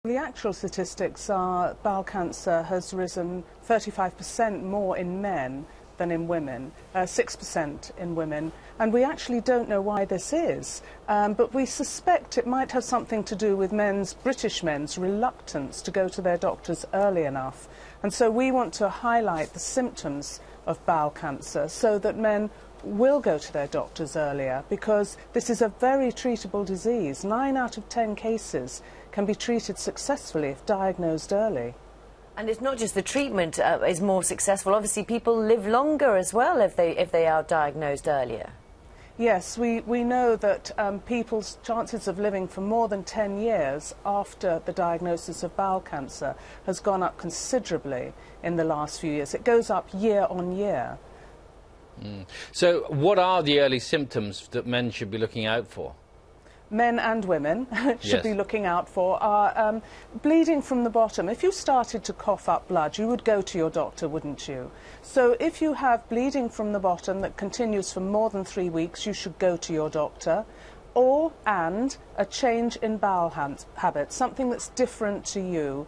The actual statistics are bowel cancer has risen 35% more in men than in women, 6% in women, and we actually don't know why this is, but we suspect it might have something to do with British men's reluctance to go to their doctors early enough. And so we want to highlight the symptoms of bowel cancer so that men will go to their doctors earlier, because this is a very treatable disease. 9 out of 10 cases can be treated successfully if diagnosed early. And it's not just the treatment is more successful. Obviously, people live longer as well if they are diagnosed earlier. Yes, we know that people's chances of living for more than 10 years after the diagnosis of bowel cancer has gone up considerably in the last few years. It goes up year on year. So what are the early symptoms that men should be looking out for? Men and women should be looking out for are bleeding from the bottom. If you started to cough up blood, you would go to your doctor, wouldn't you? So if you have bleeding from the bottom that continues for more than 3 weeks, you should go to your doctor. And a change in bowel habits, something that's different to you.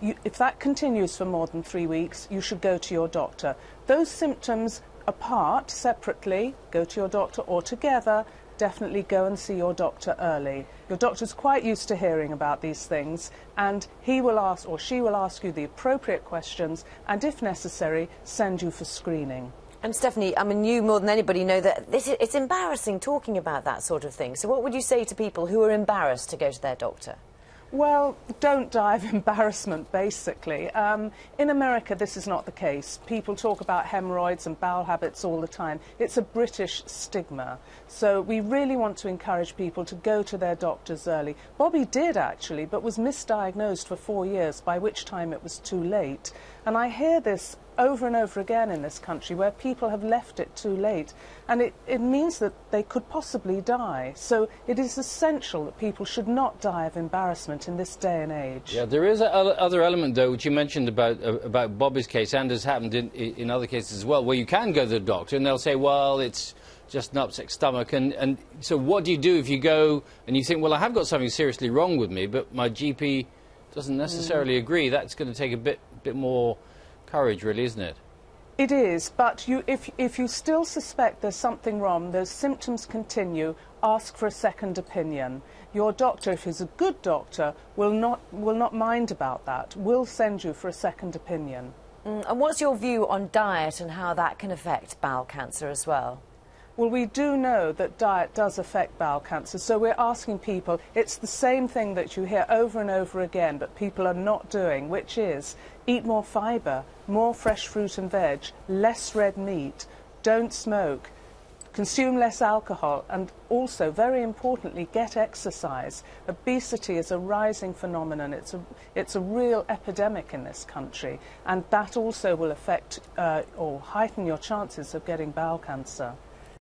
If that continues for more than 3 weeks, you should go to your doctor. Those symptoms apart, separately, go to your doctor, or together, definitely go and see your doctor early. Your doctor's quite used to hearing about these things, and he will ask or she will ask you the appropriate questions and, if necessary, send you for screening. And Stephanie, I mean, you more than anybody know that it's embarrassing talking about that sort of thing. So what would you say to people who are embarrassed to go to their doctor? Well, don't die of embarrassment, basically. In America, this is not the case. People talk about hemorrhoids and bowel habits all the time. It's a British stigma. So we really want to encourage people to go to their doctors early. Bobby did, actually, but was misdiagnosed for 4 years, by which time it was too late. And I hear this over and over again in this country, where people have left it too late, and it means that they could possibly die. So it is essential that people should not die of embarrassment in this day and age. Yeah, there is another element, though, which you mentioned about Bobby's case, and has happened in other cases as well, where you can go to the doctor and they'll say, well, it's just an upset stomach, and so what do you do if you go and you think, well, I have got something seriously wrong with me, but my GP doesn't necessarily agree? That's going to take a bit more courage, really, isn't it? It is, but if you still suspect there's something wrong, those symptoms continue, ask for a second opinion. Your doctor, if he's a good doctor, will not mind about that, will send you for a second opinion. And what's your view on diet and how that can affect bowel cancer as well? Well, we do know that diet does affect bowel cancer, so we're asking people, it's the same thing that you hear over and over again, but people are not doing, which is eat more fibre, more fresh fruit and veg, less red meat, don't smoke, consume less alcohol, and also, very importantly, get exercise. Obesity is a rising phenomenon. It's a real epidemic in this country, and that also will affect or heighten your chances of getting bowel cancer.